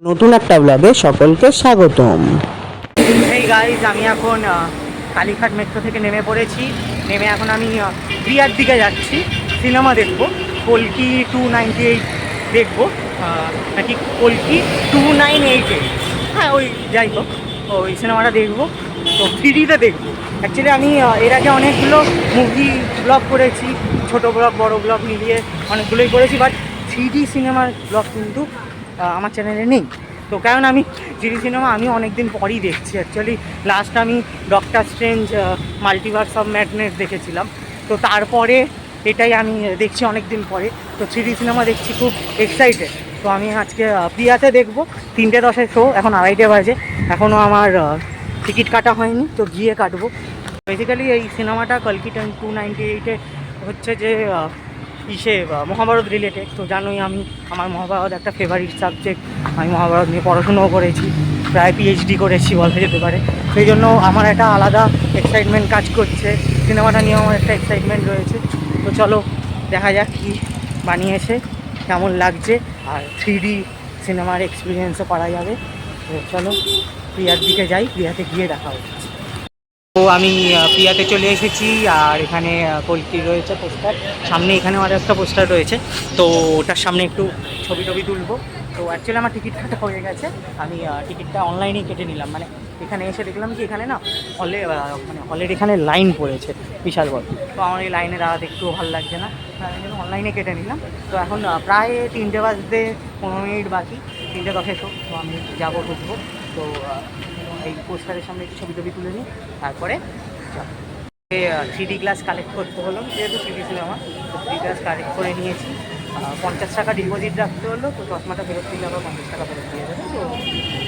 নতুন একটা ব্লগে সকলকে স্বাগতম। এই গাইজ আমি এখন কালীঘাট মেট্রো থেকে নেমে পড়েছি। নেমে এখন আমি প্রিয়ার দিকে যাচ্ছি। সিনেমা দেখব, কল্কি 298 দেখব, নাকি কল্কি 298, হ্যাঁ ওই যাই হোক ওই সিনেমাটা দেখব। তো 3Dতে দেখবো। অ্যাকচুয়ালি আমি এর আগে অনেকগুলো মুভি ব্লগ করেছি, ছোটো ব্লগ বড় ব্লগ মিলিয়ে অনেকগুলোই করেছি, বাট 3D সিনেমার ব্লগ কিন্তু আমার চ্যানেলে নেই। তো কারণ আমি 3D সিনেমা আমি অনেক দিন পরই দেখছি। অ্যাকচুয়ালি লাস্ট আমি doctor strange multiverse of madness দেখেছিলাম। তো তারপরে এটাই আমি দেখছি অনেক দিন পরে। তো 3D সিনেমা দেখছি, খুব এক্সাইটেড। তো আমি আজকে প্রিয়াতে দেখবো। 3:10 শো, এখন 2:30 বাজে, এখনও আমার টিকিট কাটা হয়নি, তো গিয়ে কাটবো। বেসিক্যালি এই সিনেমাটা কল্কি 298-এ হচ্ছে যে মহাভারত রিলেটেড। তো জানোই আমার মহাভারত একটা ফেভারিট সাবজেক্ট। আমি মহাভারত নিয়ে পড়াশুনোও করেছি, প্রায় পিএইচডি করেছি বলা যেতে পারে। সেই জন্য আমার একটা আলাদা এক্সাইটমেন্ট কাজ করছে, সিনেমাটা নিয়েও আমার একটা এক্সাইটমেন্ট রয়েছে। তো চলো দেখা যাক কী বানিয়েছে, কেমন লাগছে, আর 3D সিনেমার এক্সপিরিয়েন্সও করা যাবে। তো চলো প্রিয়ার দিকে যাই, প্রিয়াতে গিয়ে দেখা হচ্ছে। তো আমি প্রিয়াতে চলে এসেছি, আর এখানে কল্কি রয়েছে পোস্টার, সামনে এখানেও আরও একটা পোস্টার রয়েছে। তো ওটার সামনে একটু ছবি টবি তুলবো। তো অ্যাকচুয়ালি আমার টিকিট কাটা হয়ে গেছে, আমি টিকিটটা অনলাইনেই কেটে নিলাম। মানে এখানে এসে দেখলাম কি এখানে না হলের এখানে লাইন পড়েছে বিশাল বড়। তো আমার এই লাইনে দাঁড়াতে একটু ভালো লাগছে না, তাই জন্য অনলাইনে কেটে নিলাম। তো এখন প্রায় 3টে বাজতে 15 মিনিট বাকি, 3:10 শো। তো আমি যাবো, ঢুকবো। তো এই পোস্টারের সামনে একটু ছবি টবি তুলে নিই, তারপরে 3D গ্লাস কালেক্ট করতে হলো, যেহেতু 3D সিনেমা। তো 3D গ্লাস কালেক্ট করে নিয়েছি। 50 টাকা ডিপোজিট রাখতে হলো, তো চশমাটা ফেরত দিলে আবার 50 টাকা ফেরত দিয়ে দেবে। তো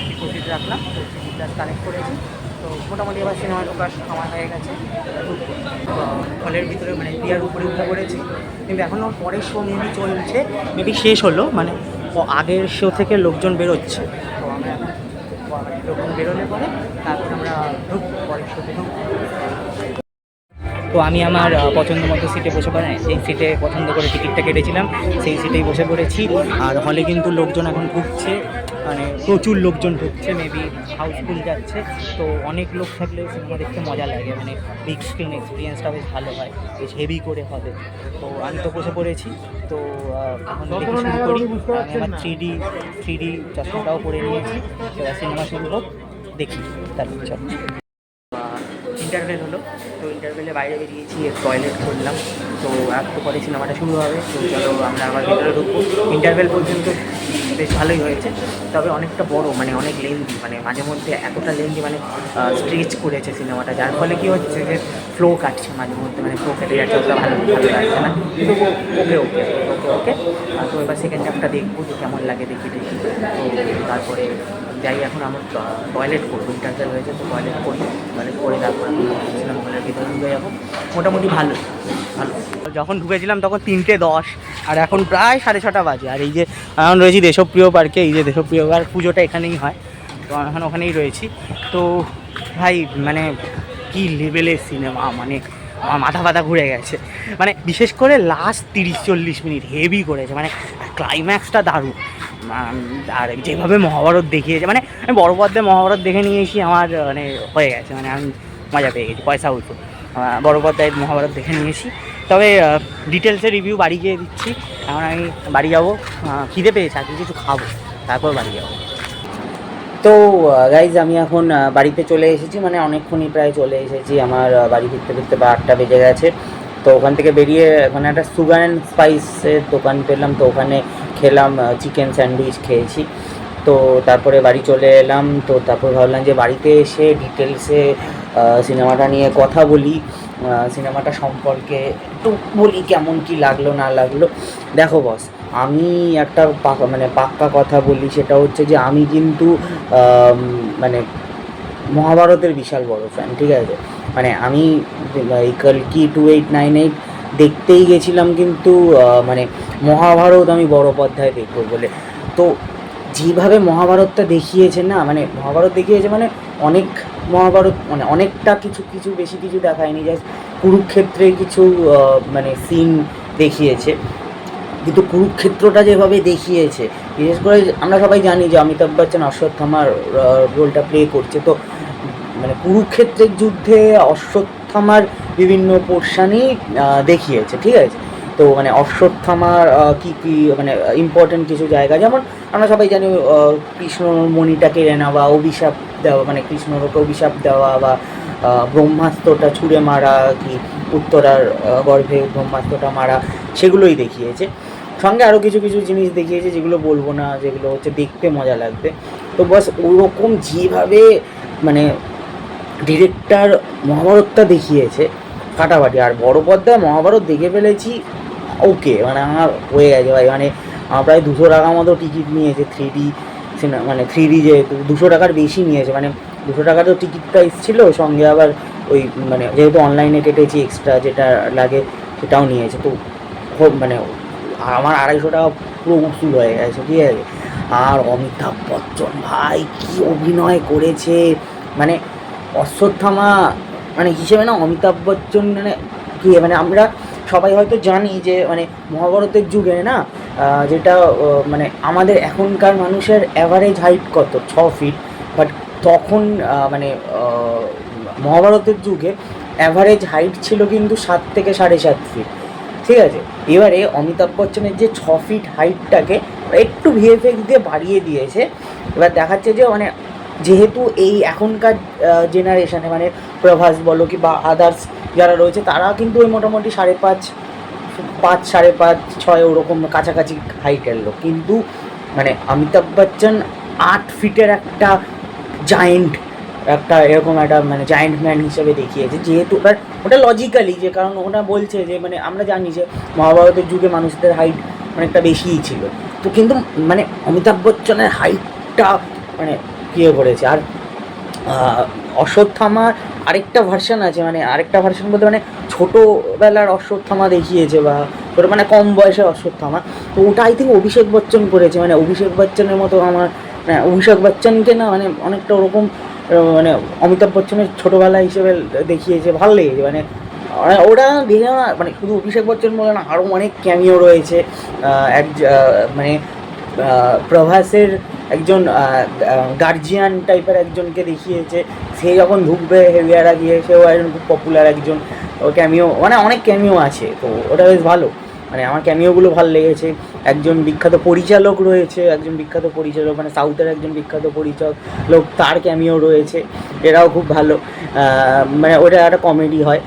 ডিপোজিট রাখলাম, তো 3D গ্লাস কালেক্ট করেছি। তো মোটামুটি এবার সিনেমা ঢোকার সময় হয়ে গেছে। হলের ভিতরে মানে প্রিয়ার উপরে উঠে পড়েছি, কিন্তু এখনও পরের শো মেবি চলছে, মেবি শেষ হলো, মানে আগের শো থেকে লোকজন বেরোচ্ছে। তো আমরা এখন লোকজন বেরোলে পরে তারপর আমরা ঢুকবো, পরের শোতে ঢুকবো। তো আমি আমার পছন্দ মতো সিটে বসে পড়ে, এই সিটে পছন্দ করে টিকিটটা কেটেছিলাম, সেই সিটেই বসে পড়েছি। আর হলে কিন্তু লোকজন এখন ঢুকছে, মানে প্রচুর লোকজন ঢুকছে, মেবি হাউসফুল যাচ্ছে। তো অনেক লোক থাকলে সিনেমা দেখতে মজা লাগে, মানে বিগ স্ক্রিন এক্সপিরিয়েন্সটা বেশ ভালো হয়, বেশ হেভি করে হবে। তো আমি তো বসে পড়েছি। তো এখন দেখে শুরু করি। আমি আমার 3D চশমাটাও পরে নিয়েছি। এবার সিনেমা শুরু হোক, দেখি তারপর চল। ইন্টারভেল হলো, তো ইন্টারভেলে বাইরে বেরিয়েছি, টয়লেট করলাম। তো একটু পরে সিনেমাটা শুরু হবে। তো চলো আমরা আবার ভিতরে ঢুকবো। ইন্টারভেল পর্যন্ত বেশ ভালোই হয়েছে, তবে অনেকটা বড়, মানে অনেক লেন্দি, মানে মাঝে মধ্যে এতটা লেন্দি, মানে স্ট্রেচ করেছে সিনেমাটা, যার ফলে কী হচ্ছে যে ফ্লো কাটছে মাঝে মধ্যে, মানে ফ্লো কেটে যাচ্ছে, ওটা ভালো লাগছে না। কিন্তু ওকে ওকে ওকে ওকে তো এবার সেকেন্ড হাফটা দেখবো যে কেমন লাগে, দেখি। তো তারপরে যাই, এখন আমার টয়লেট করবো, ইন্টারভেল হয়েছে, তো টয়লেট করি, টয়লেট করে তারপরে সিনেমা হলের ভিতরে ঢুকে যাবো। মোটামুটি ভালো। যখন ঢুকেছিলাম তখন 3:10, আর এখন প্রায় 6:30 বাজে। আর এই যে এখন রয়েছি দেশপ্রিয় পার্কে, এই যে দেশপ্রিয় পার্ক, পুজোটা এখানেই হয়, তো এখন ওখানেই রয়েছি। তো ভাই মানে কী লেভেলের সিনেমা, মানে আমার মাথা ফাথা ঘুরে গেছে। মানে বিশেষ করে লাস্ট 30-40 মিনিট হেভি করেছে, মানে ক্লাইম্যাক্সটা দারুণ। আর যেভাবে মহাভারত দেখিয়েছে, মানে আমি বড় পর্দায় মহাভারত দেখে নিয়েছি, আমার মানে হয়ে গেছে, মানে আমি মজা পেয়ে গেছি, পয়সা উঠো। বড় পর্দায় মহাভারত দেখে নিয়েছি। তবে ডিটেলসে রিভিউ বাড়ি গিয়ে দিচ্ছি। এখন আমি বাড়ি যাবো, খিদে পেয়েছে, আগে কিছু খাবো, তারপর বাড়ি যাবো। তো গাইজ আমি এখন বাড়িতে চলে এসেছি, মানে অনেকক্ষণই প্রায় চলে এসেছি। আমার বাড়ি ফিরতে ফিরতে 8টা বেজে গেছে। তো ওখান থেকে বেরিয়ে ওখানে একটা সুগার অ্যান্ড স্পাইসের দোকান পেলাম, তো ওখানে খেলাম, চিকেন স্যান্ডউইচ খেয়েছি। তো তারপরে বাড়ি চলে এলাম। তো তারপর ভাবলাম যে বাড়িতে এসে ডিটেলসে সিনেমাটা নিয়ে কথা বলি, সিনেমাটা সম্পর্কে একটু বলি কেমন কি লাগলো না লাগলো। দেখো বস, আমি একটা পাক্কা কথা বলি, সেটা হচ্ছে যে আমি কিন্তু মানে মহাভারতের বিশাল বড় ফ্যান, ঠিক আছে। মানে আমি এই কল্কি 2898 দেখতেই গেছিলাম, কিন্তু মানে মহাভারত আমি বড় পর্দায় দেখবো বলে। তো যেভাবে মহাভারতটা দেখিয়েছে না, মানে মহাভারত দেখিয়েছে, মানে অনেক মহাভারত, মানে অনেকটা কিছু কিছু বেশি কিছু দেখায়নি, জাস্ট কুরুক্ষেত্রে কিছু মানে সিন দেখিয়েছে। কিন্তু কুরুক্ষেত্রটা যেভাবে দেখিয়েছে, বিশেষ করে আমরা সবাই জানি যে অমিতাভ বচ্চন অশ্বত্থামার রোলটা প্লে করছে। তো মানে কুরুক্ষেত্রের যুদ্ধে অশ্বত্থামার বিভিন্ন পোর্শনই দেখিয়েছে, ঠিক আছে। তো মানে অশ্বত্থামার কী কী মানে ইম্পর্টেন্ট কিছু জায়গা, যেমন আমরা সবাই জানি কৃষ্ণ মণিটা কেড়ে নেওয়া, অভিশাপ দেওয়া, মানে কৃষ্ণকে অভিশাপ দেওয়া, বা ব্রহ্মাস্ত্রটা ছুঁড়ে মারা, কি উত্তরার গর্ভে ব্রহ্মাস্ত্রটা মারা, সেগুলোই দেখিয়েছে। সঙ্গে আরও কিছু কিছু জিনিস দেখিয়েছে যেগুলো বলবো না, যেগুলো হচ্ছে দেখতে মজা লাগবে। তো বাস ওরকম যেভাবে মানে ডিরেক্টর মহাভারতটা দেখিয়েছে ফাটাফাটি। আর বড় পর্দায় মহাভারত দেখে ফেলেছি, ওকে, মানে আমার হয়ে গেছে ভাই। মানে আমার প্রায় 200 টাকা মতো টিকিট নিয়েছে 3D সিনেমা, মানে 3D যেহেতু 200 টাকার বেশি নিয়েছে, মানে 200 টাকা তো টিকিট প্রাইস ছিল, সঙ্গে আবার ওই মানে যেহেতু অনলাইনে কেটেছি এক্সট্রা যেটা লাগে সেটাও নিয়েছে। তো মানে আমার 250 টাকা পুরো উসুল হয়ে গেছে, ঠিক আছে। আর অমিতাভ বচ্চন ভাই কি অভিনয় করেছে, মানে অশ্বত্থামা মানে হিসেবে না অমিতাভ বচ্চন মানে কি, মানে আমরা সবাই হয়তো জানি যে মানে মহাভারতের যুগে না যেটা মানে আমাদের এখনকার মানুষের অ্যাভারেজ হাইট কত 6 ফিট, বাট তখন মানে মহাভারতের যুগে অ্যাভারেজ হাইট ছিল কিন্তু 7 থেকে 7.5 ফিট, ঠিক আছে। এবারে অমিতাভ বচ্চনের যে 6 ফিট হাইটটাকে একটু ভিএফএক্স দিয়ে বাড়িয়ে দিয়েছে। এবার দেখাচ্ছে যে মানে যেহেতু এই এখনকার জেনারেশানে মানে প্রভাস বলো কি বা আদার্স যারা রয়েছে তারা কিন্তু ওই মোটামুটি 5.5, 5.5, 6 ওরকম কাছাকাছি হাইটের লোক, কিন্তু মানে অমিতাভ বচ্চন 8 ফিটের একটা জায়েন্ট, একটা এরকম একটা মানে জায়েন্ট ম্যান হিসেবে দেখিয়েছে। যেহেতু ওটা লজিক্যালি, যে কারণ ওটা বলছে যে মানে আমরা জানি যে মহাভারতের যুগে মানুষদের হাইট অনেকটা বেশিই ছিল, তো কিন্তু মানে অমিতাভ বচ্চনের হাইটটা মানে ইয়ে করেছে। আর অশ্বত্থামার আরেকটা ভার্সান আছে, মানে আরেকটা ভার্সান বলতে মানে ছোটোবেলার অশ্বত্থামা দেখিয়েছে, বা ছোটো মানে কম বয়সের অশ্বত্থামা। তো ওটা আই থিঙ্ক অভিষেক বচ্চন করেছে, মানে অভিষেক বচ্চনের মতো আমার অভিষেক বচ্চনকে না মানে অনেকটা ওরকম মানে অমিতাভ বচ্চনের ছোটোবেলা হিসেবে দেখিয়েছে, ভালো লেগেছে। মানে ওটা দেখে না মানে শুধু অভিষেক বচ্চন বলে না, আরও অনেক ক্যামিও রয়েছে। এক মানে প্রভাসের একজন গার্জিয়ান টাইপের একজনকে দেখিয়েছে, সে যখন ঢুকবে হেভিয়ারা গিয়ে, সেও একজন খুব পপুলার একজন ক্যামিও, মানে অনেক ক্যামিও আছে। তো ওটা বেশ ভালো, মানে আমার ক্যামিওগুলো ভালো লেগেছে। একজন বিখ্যাত পরিচালক রয়েছে, একজন বিখ্যাত পরিচালক মানে সাউথের একজন বিখ্যাত পরিচালক, তার ক্যামিও রয়েছে, এরাও খুব ভালো। মানে ওটা একটা কমেডি হয়।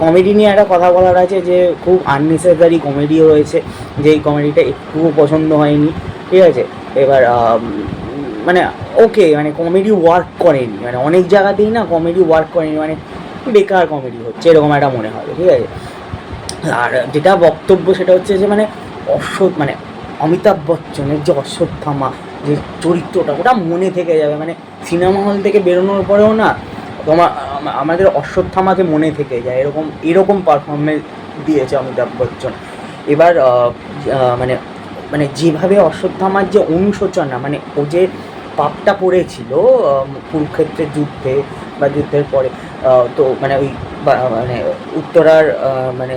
কমেডি নিয়ে একটা কথা বলার আছে যে খুব আননেসেসারি কমেডিও রয়েছে, যেই কমেডিটা একটুও পছন্দ হয়নি, ঠিক আছে। এবার মানে ওকে, মানে কমেডি ওয়ার্ক করেনি, মানে অনেক জায়গাতেই না কমেডি ওয়ার্ক করেনি, মানে বেকার কমেডি হচ্ছে এরকম একটা মনে হয়, ঠিক আছে। আর যেটা বক্তব্য সেটা হচ্ছে যে মানে মানে অমিতাভ বচ্চনের যে অশ্বত্থামা যে চরিত্রটা, ওটা মনে থেকে যাবে, মানে সিনেমা হল থেকে বেরোনোর পরেও না আমাদের অশ্বত্থামাকে মনে থেকে যায়, এরকম পারফরমেন্স দিয়েছে অমিতাভ বচ্চন। এবার মানে মানে যেভাবে অশ্বত্থামার যে অনুশোচনা, মানে ও যে পাপটা পড়েছিল কুরুক্ষেত্রের যুদ্ধে বা যুদ্ধের পরে, তো মানে ওই মানে উত্তরার মানে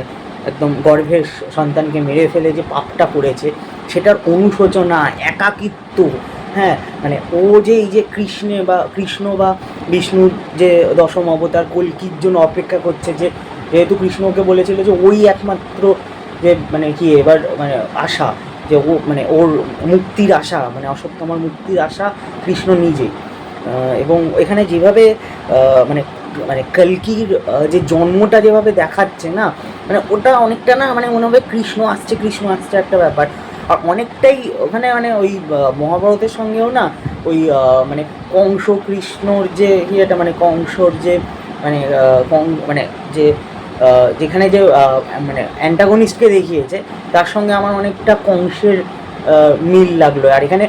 একদম গর্ভের সন্তানকে মেরে ফেলে যে পাপটা করেছে, সেটার অনুশোচনা, একাকিত্ব, হ্যাঁ, মানে ও যে এই যে কৃষ্ণ বা বিষ্ণুর যে দশম অবতার কল্কির জন্য অপেক্ষা করছে, যে যেহেতু কৃষ্ণকে বলেছিল যে ওই একমাত্র যে মানে কি এবার মানে আশা, যে ও মানে ওর মুক্তির আশা, মানে অশ্বত্থামার মুক্তির আশা কৃষ্ণ নিজেই। এবং এখানে যেভাবে মানে মানে কল্কির যে জন্মটা যেভাবে দেখাচ্ছে না, মানে ওটা অনেকটা না মানে মনে হবে কৃষ্ণ আসছে একটা ব্যাপার। আর অনেকটাই ওখানে মানে ওই মহাভারতের সঙ্গেও না ওই মানে কংস কৃষ্ণর যে ইয়েটা, মানে কংসর যে মানে মানে যে যেখানে যে মানে অ্যান্টাগনিস্টকে দেখিয়েছে, তার সঙ্গে আমার অনেকটা কংসের মিল লাগলো। আর এখানে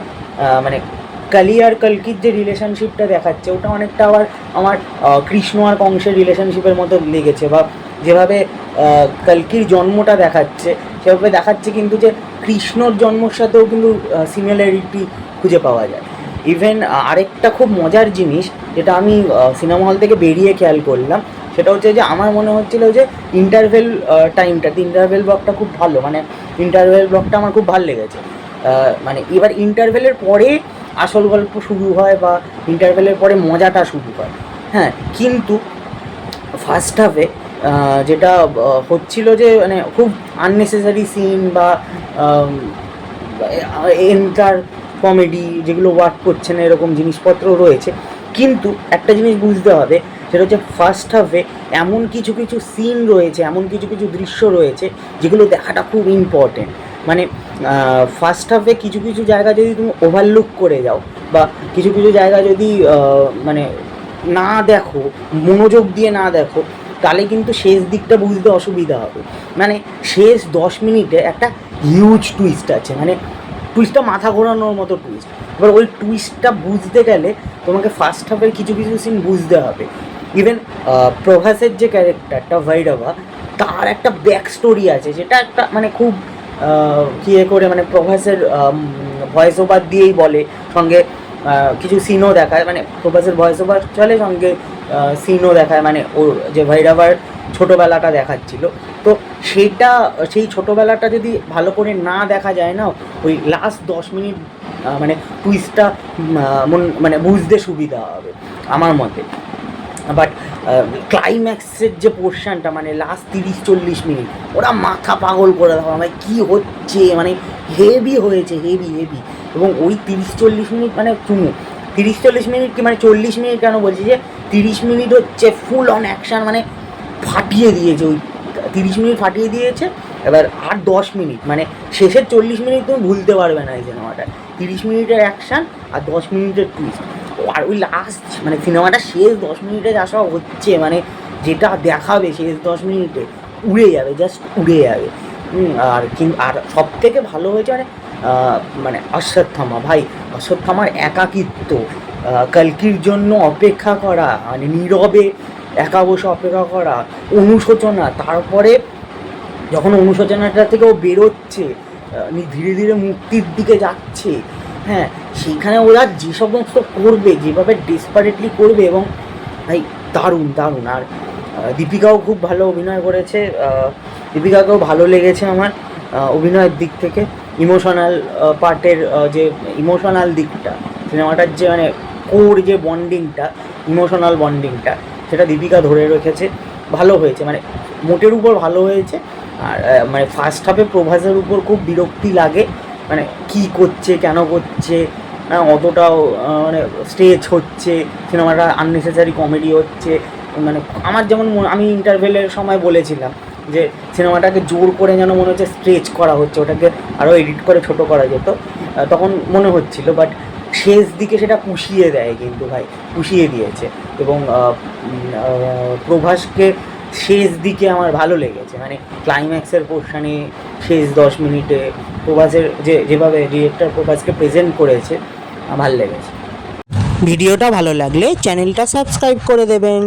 মানে কালি আর কল্কির যে রিলেশনশিপটা দেখাচ্ছে, ওটা অনেকটা আবার আমার কৃষ্ণ আর কংসের রিলেশনশিপের মতো লেগেছে। বা যেভাবে কল্কির জন্মটা দেখাচ্ছে, সেভাবে দেখাচ্ছে কিন্তু যে কৃষ্ণর জন্মর সাথেও কিন্তু সিমিলারিটি খুঁজে পাওয়া যায়। ইভেন আরেকটা খুব মজার জিনিস যেটা আমি সিনেমা হল থেকে বেরিয়ে খেয়াল করলাম, সেটা হচ্ছে যে আমার মনে হচ্ছিলো যে ইন্টারভেল টাইমটা, ইন্টারভেল ব্লকটা খুব ভালো, মানে ইন্টারভেল ব্লকটা আমার খুব ভালো লেগেছে। মানে এবার ইন্টারভেলের পরে আসল গল্প শুরু হয় বা ইন্টারভেলের পরে মজাটা শুরু হয়। হ্যাঁ, কিন্তু ফার্স্ট হাফে যেটা হচ্ছিল যে মানে খুব আননেসেসারি সিন বা এন্টার কমেডি যেগুলো ওয়ার্ক করছে না এরকম জিনিসপত্র রয়েছে। কিন্তু একটা জিনিস বুঝতে হবে, সেটা হচ্ছে ফার্স্ট হাফে এমন কিছু কিছু সিন রয়েছে, এমন কিছু কিছু দৃশ্য রয়েছে যেগুলো দেখাটা খুব ইম্পর্টেন্ট। মানে ফার্স্ট হাফে কিছু কিছু জায়গা যদি তুমি ওভারলুক করে যাও বা কিছু কিছু জায়গা যদি মানে না দেখো, মনোযোগ দিয়ে না দেখো, তাহলে কিন্তু শেষ দিকটা বুঝতে অসুবিধা হবে। মানে শেষ 10 মিনিটে একটা হিউজ টুইস্ট আছে, মানে টুইস্টটা মাথা ঘোরানোর মতো টুইস্ট। এবার ওই টুইস্টটা বুঝতে গেলে তোমাকে ফার্স্ট হাফের কিছু কিছু সিন বুঝতে হবে। ইভেন প্রভাসের যে ক্যারেক্টারটা ভৈরবা, তার একটা ব্যাক স্টোরি আছে, যেটা একটা মানে খুব করে মানে প্রভাসের ভয়েস ওভার দিয়েই বলে, সঙ্গে কিছু সিনও দেখায়, মানে প্রভাসের ভয়েস ওভার চলে, সঙ্গে সিনও দেখায়, মানে ওর যে ভৈরবার ছোটোবেলাটা দেখাচ্ছিল। তো সেটা সেই ছোটোবেলাটা যদি ভালো করে না দেখা যায় না, ওই লাস্ট 10 মিনিট মানে টুইস্টটা মানে বুঝতে সুবিধা হবে আমার মতে। বাট ক্লাইম্যাক্সের যে পোর্শনটা মানে লাস্ট 30-40 মিনিট, ওরা মাথা পাগল করে দেওয়া, মানে কী হচ্ছে, মানে হেভি হয়েছে, হেভি। এবং ওই 30-40 মিনিট মানে তুমি 30-40 মিনিট কি মানে 40 মিনিট কেন বলছি, যে 30 মিনিট হচ্ছে ফুল অন অ্যাকশান, মানে ফাটিয়ে দিয়েছে, ওই 30 মিনিট ফাটিয়ে দিয়েছে। এবার আর 10 মিনিট মানে শেষের 40 মিনিট তুমি ভুলতে পারবে না এই সিনেমাটা। 30 মিনিটের অ্যাকশান আর 10 মিনিটের টুইস্ট, আর ওই লাস্ট মানে সিনেমাটা শেষ 10 মিনিটে যা সব হচ্ছে, মানে যেটা দেখাবে শেষ 10 মিনিটে উড়ে যাবে, জাস্ট উড়ে যাবে। আর সব থেকে ভালো হয়েছে মানে অশ্বত্থামা, ভাই অশ্বত্থামার একাকিত্ব, কল্কির জন্য অপেক্ষা করা, মানে নীরবে একা বসে অপেক্ষা করা, অনুশোচনা, তারপরে যখন অনুশোচনাটা থেকে ও বেরোচ্ছে, ধীরে ধীরে মুক্তির দিকে যাচ্ছে, হ্যাঁ, সেখানে ওরা যে সমস্ত করবে, যেভাবে ডেসপারেটলি করবে, এবং ভাই দারুণ। আর দীপিকাও খুব ভালো অভিনয় করেছে, দীপিকাকেও ভালো লেগেছে আমার অভিনয়ের দিক থেকে। ইমোশনাল পার্টের যে ইমোশনাল দিকটা, সিনেমাটার যে মানে কোর যে বন্ডিংটা, ইমোশনাল বন্ডিংটা, সেটা দীপিকা ধরে রেখেছে, ভালো হয়েছে, মানে মোটের উপর ভালো হয়েছে। আর মানে ফার্স্ট হাফে প্রভাসের উপর খুব বিরক্তি লাগে, মানে কী করছে, কেন করছে, অতটাও মানে স্ট্রেচ হচ্ছে, সিনেমাটা আননেসেসারি কমেডি হচ্ছে। মানে আমার যেমন আমি ইন্টারভেলের সময় বলেছিলাম যে সিনেমাটাকে জোর করে যেন মনে হচ্ছে স্ট্রেচ করা হচ্ছে, ওটাকে আরও এডিট করে ছোট করা যেত, তখন মনে হচ্ছিল। বাট শেষ দিকে সেটা পুষিয়ে দেয়, কিন্তু ভাই পুষিয়ে দিয়েছে। এবং প্রভাসকে শেষ দিকে আমার ভালো লেগেছে, মানে ক্লাইম্যাক্সের পোর্শনে শেষ 10 মিনিটে প্রভাসের যেভাবে ডিরেক্টর প্রভাসকে প্রেজেন্ট করেছে, ভালো লেগেছে। ভিডিওটা ভালো লাগলে চ্যানেলটা সাবস্ক্রাইব করে দেবেন।